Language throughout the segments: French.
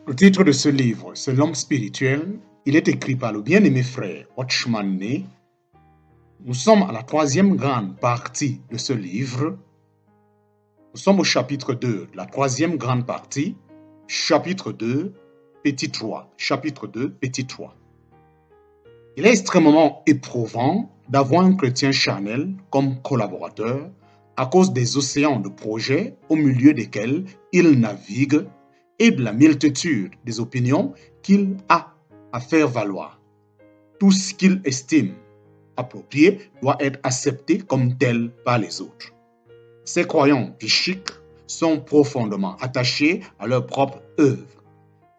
Le titre de ce livre, c'est L'homme spirituel. Il est écrit par le bien-aimé frère Watchman Nee. Nous sommes à la troisième grande partie de ce livre. Nous sommes au chapitre 2, la troisième grande partie, chapitre 2, petit 3. Chapitre 2, petit 3. Il est extrêmement éprouvant d'avoir un chrétien charnel comme collaborateur à cause des océans de projets au milieu desquels il navigue et de la multitude des opinions qu'il a à faire valoir. Tout ce qu'il estime approprié doit être accepté comme tel par les autres. Ces croyants psychiques sont profondément attachés à leur propre œuvre.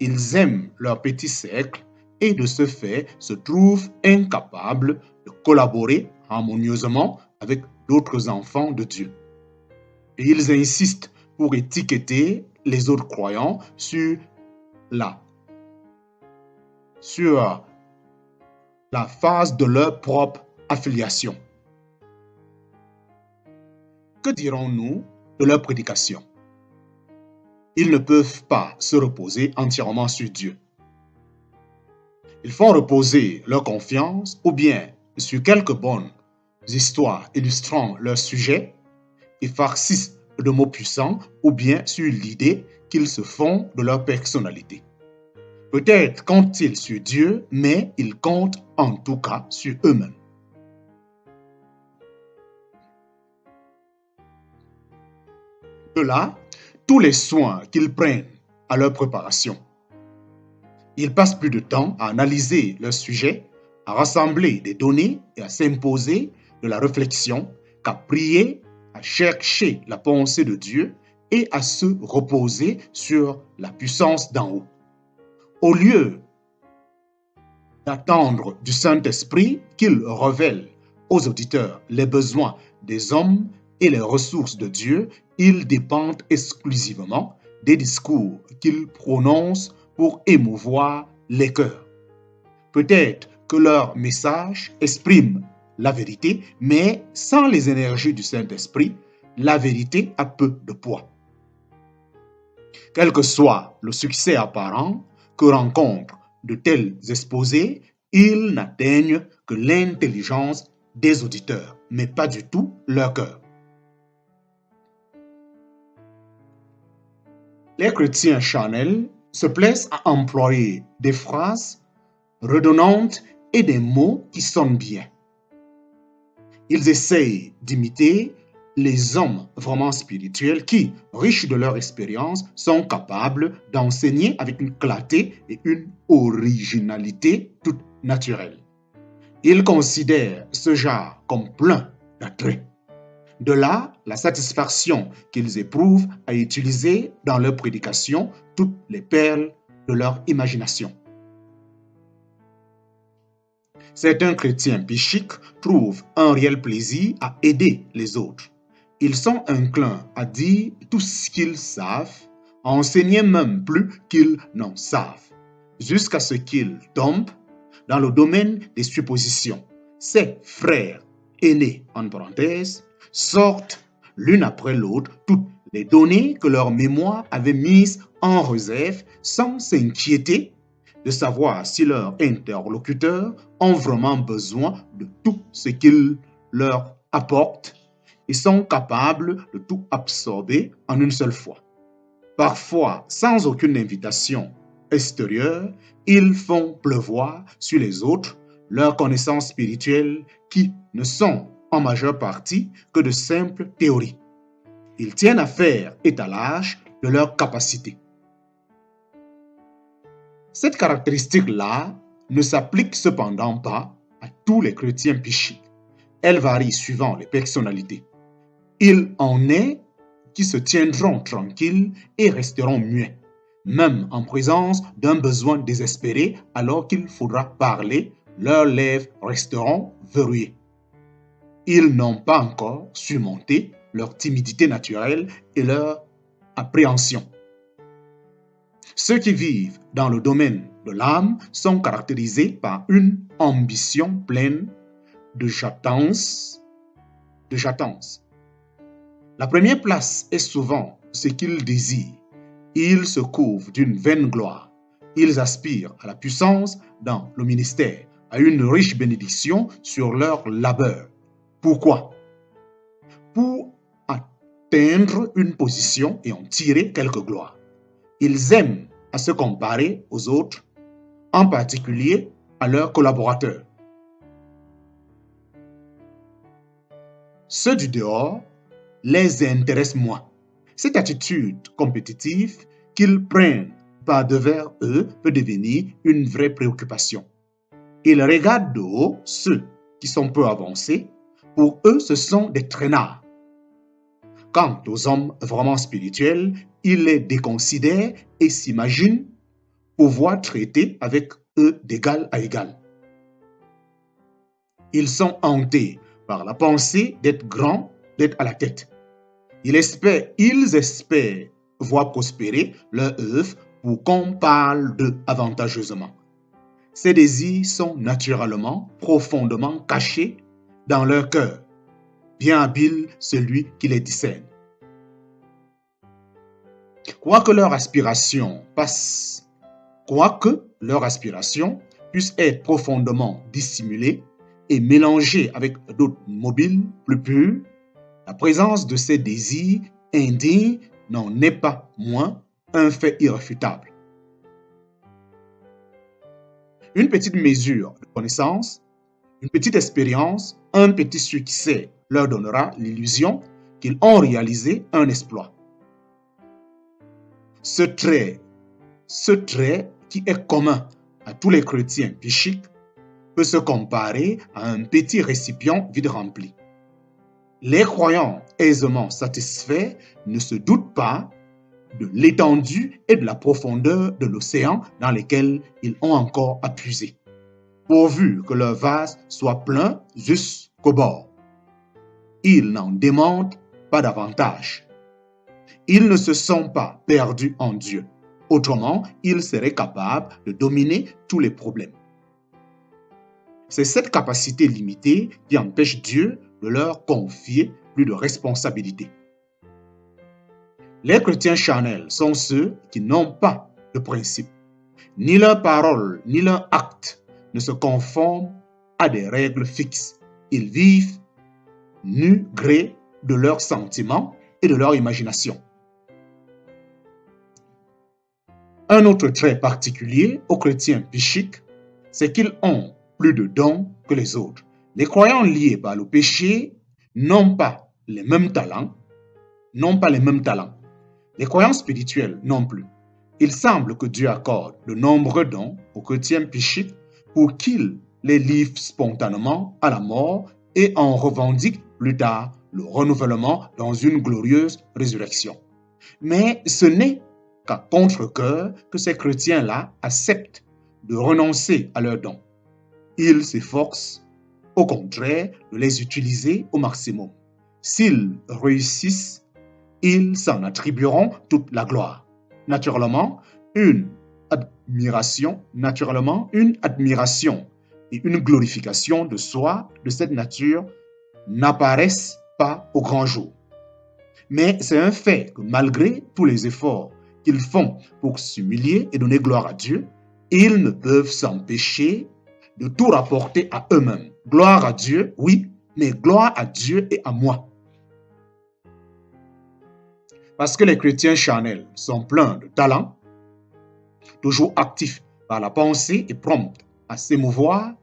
Ils aiment leur petit cercle et de ce fait se trouvent incapables de collaborer harmonieusement avec d'autres enfants de Dieu. Et ils insistent pour étiqueter les autres croyants sur la phase de leur propre affiliation. Que dirons-nous de leur prédication? Ils ne peuvent pas se reposer entièrement sur Dieu. Ils font reposer leur confiance ou bien sur quelques bonnes histoires illustrant leur sujet et farcissent de mots puissants ou bien sur l'idée qu'ils se font de leur personnalité. Peut-être comptent-ils sur Dieu, mais ils comptent en tout cas sur eux-mêmes. De là, tous les soins qu'ils prennent à leur préparation. Ils passent plus de temps à analyser leur sujet, à rassembler des données et à s'imposer de la réflexion qu'à prier, à chercher la pensée de Dieu et à se reposer sur la puissance d'en haut. Au lieu d'attendre du Saint-Esprit qu'il révèle aux auditeurs les besoins des hommes et les ressources de Dieu, ils dépendent exclusivement des discours qu'il prononce pour émouvoir les cœurs. Peut-être que leur message exprime la vérité, mais sans les énergies du Saint-Esprit, la vérité a peu de poids. Quel que soit le succès apparent que rencontrent de tels exposés, ils n'atteignent que l'intelligence des auditeurs, mais pas du tout leur cœur. Les chrétiens charnels se plaisent à employer des phrases redonnantes et des mots qui sonnent bien. Ils essayent d'imiter les hommes vraiment spirituels qui, riches de leur expérience, sont capables d'enseigner avec une clarté et une originalité toute naturelle. Ils considèrent ce genre comme plein d'attrait. De là, la satisfaction qu'ils éprouvent à utiliser dans leur prédication toutes les perles de leur imagination. Certains chrétiens psychiques trouvent un réel plaisir à aider les autres. Ils sont inclins à dire tout ce qu'ils savent, à enseigner même plus qu'ils n'en savent, jusqu'à ce qu'ils tombent dans le domaine des suppositions. Ces frères aînés, en parenthèse, sortent l'une après l'autre toutes les données que leur mémoire avait mises en réserve sans s'inquiéter de savoir si leurs interlocuteurs ont vraiment besoin de tout ce qu'ils leur apportent et sont capables de tout absorber en une seule fois. Parfois, sans aucune invitation extérieure, ils font pleuvoir sur les autres leurs connaissances spirituelles qui ne sont en majeure partie que de simples théories. Ils tiennent à faire étalage de leurs capacités. Cette caractéristique-là ne s'applique cependant pas à tous les chrétiens psychiques. Elle varie suivant les personnalités. Il en est qui se tiendront tranquilles et resteront muets, même en présence d'un besoin désespéré alors qu'il faudra parler, leurs lèvres resteront verrouillées. Ils n'ont pas encore surmonté leur timidité naturelle et leur appréhension. Ceux qui vivent dans le domaine de l'âme sont caractérisés par une ambition pleine de jatance. La première place est souvent ce qu'ils désirent. Ils se couvrent d'une vaine gloire Ils aspirent à la puissance dans le ministère, à une riche bénédiction sur leur labeur. Pourquoi? Pour atteindre une position et en tirer quelque gloire. Ils aiment à se comparer aux autres, en particulier à leurs collaborateurs. Ceux du dehors les intéressent moins. Cette attitude compétitive qu'ils prennent par devers eux peut devenir une vraie préoccupation. Ils regardent de haut ceux qui sont peu avancés. Pour eux, ce sont des traînards. Quant aux hommes vraiment spirituels, ils les déconsidèrent et s'imaginent pouvoir traiter avec eux d'égal à égal. Ils sont hantés par la pensée d'être grands, d'être à la tête. Ils espèrent voir prospérer leur œuvre pour qu'on parle d'eux avantageusement. Ces désirs sont naturellement, profondément cachés dans leur cœur. Bien habile celui qui les discerne. Quoique leur aspiration puisse être profondément dissimulée et mélangée avec d'autres mobiles plus purs, la présence de ces désirs indignes n'en est pas moins un fait irréfutable. Une petite mesure de connaissance, une petite expérience, un petit succès leur donnera l'illusion qu'ils ont réalisé un exploit. Ce trait qui est commun à tous les chrétiens psychiques peut se comparer à un petit récipient vide rempli. Les croyants aisément satisfaits ne se doutent pas de l'étendue et de la profondeur de l'océan dans lequel ils ont encore à puiser, pourvu que leur vase soit plein jusqu'au bord. Ils n'en demandent pas davantage. Ils ne se sont pas perdus en Dieu. Autrement, ils seraient capables de dominer tous les problèmes. C'est cette capacité limitée qui empêche Dieu de leur confier plus de responsabilités. Les chrétiens charnels sont ceux qui n'ont pas de principe. Ni leurs paroles, ni leurs actes ne se conforment à des règles fixes. Ils vivent nu gré de leurs sentiments et de leur imagination. Un autre trait particulier aux chrétiens psychiques, c'est qu'ils ont plus de dons que les autres. Les croyants liés par le péché n'ont pas les mêmes talents. Les croyants spirituels non plus. Il semble que Dieu accorde de nombreux dons aux chrétiens psychiques pour qu'ils les livrent spontanément à la mort et en revendiquent plus tard le renouvellement dans une glorieuse résurrection. Mais ce n'est qu'à contre-cœur que ces chrétiens-là acceptent de renoncer à leurs dons. Ils s'efforcent, au contraire, de les utiliser au maximum. S'ils réussissent, ils s'en attribueront toute la gloire. Naturellement, une admiration et une glorification de soi de cette nature n'apparaissent pas au grand jour. Mais c'est un fait que malgré tous les efforts qu'ils font pour s'humilier et donner gloire à Dieu, ils ne peuvent s'empêcher de tout rapporter à eux-mêmes. Gloire à Dieu, oui, mais gloire à Dieu et à moi. Parce que les chrétiens charnels sont pleins de talent, toujours actifs par la pensée et prompts à s'émouvoir,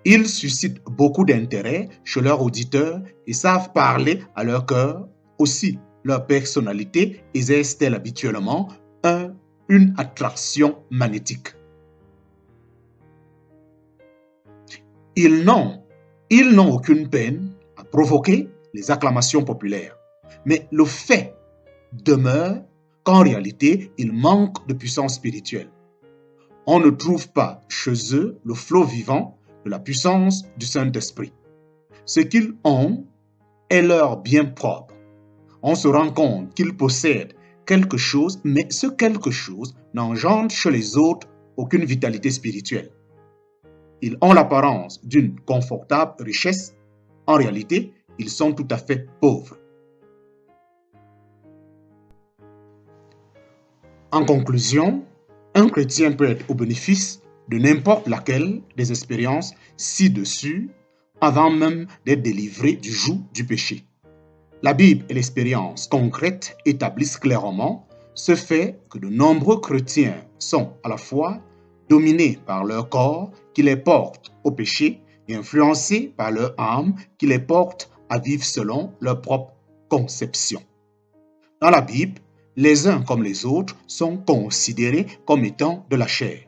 ils suscitent beaucoup d'intérêt chez leurs auditeurs et savent parler à leur cœur. Aussi, leur personnalité exerce-t-elle habituellement une attraction magnétique. Ils n'ont aucune peine à provoquer les acclamations populaires. Mais le fait demeure qu'en réalité, ils manquent de puissance spirituelle. On ne trouve pas chez eux le flot vivant de la puissance du Saint-Esprit. Ce qu'ils ont est leur bien propre. On se rend compte qu'ils possèdent quelque chose, mais ce quelque chose n'engendre chez les autres aucune vitalité spirituelle. Ils ont l'apparence d'une confortable richesse. En réalité, ils sont tout à fait pauvres. En conclusion, Un chrétien peut être au bénéfice de n'importe laquelle des expériences ci-dessus avant même d'être délivré du joug du péché. La Bible et l'expérience concrète établissent clairement ce fait que de nombreux chrétiens sont à la fois dominés par leur corps qui les porte au péché et influencés par leur âme qui les porte à vivre selon leur propre conception. Dans la Bible, les uns comme les autres sont considérés comme étant de la chair.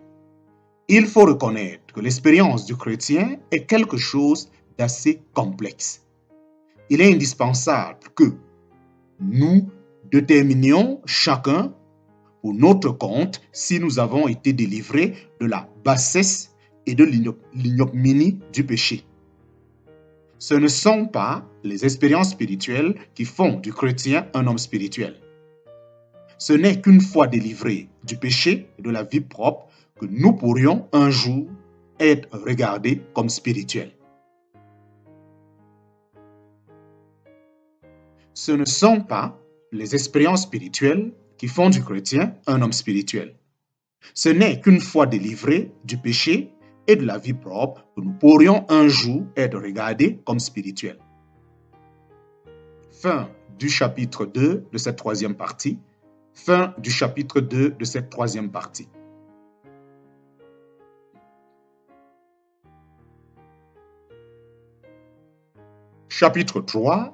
Il faut reconnaître que l'expérience du chrétien est quelque chose d'assez complexe. Il est indispensable que nous déterminions chacun pour notre compte si nous avons été délivrés de la bassesse et de l'ignominie du péché. Ce ne sont pas les expériences spirituelles qui font du chrétien un homme spirituel. Ce n'est qu'une fois délivrés du péché et de la vie propre que nous pourrions un jour être regardés comme spirituels. Ce ne sont pas les expériences spirituelles qui font du chrétien un homme spirituel. Ce n'est qu'une fois délivrés du péché et de la vie propre que nous pourrions un jour être regardés comme spirituels. Fin du chapitre 2 de cette troisième partie. Fin du chapitre 2 de cette troisième partie. Chapitre 3.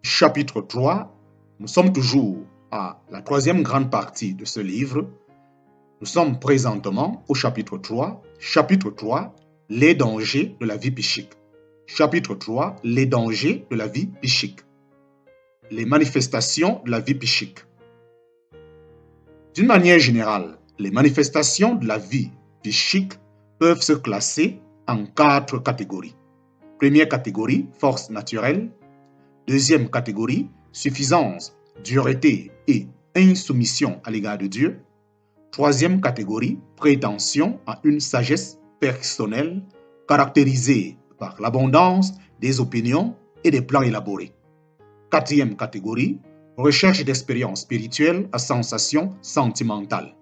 Chapitre 3. Nous sommes toujours à la troisième grande partie de ce livre. Nous sommes présentement au chapitre 3. Chapitre 3. Les dangers de la vie psychique. Chapitre 3. Les dangers de la vie psychique. Les manifestations de la vie psychique. D'une manière générale, les manifestations de la vie psychique peuvent se classer en 4 catégories. Première catégorie, force naturelle. Deuxième catégorie, suffisance, dureté et insoumission à l'égard de Dieu. Troisième catégorie, prétention à une sagesse personnelle caractérisée par l'abondance des opinions et des plans élaborés. Quatrième catégorie, recherche d'expériences spirituelles à sensation sentimentale.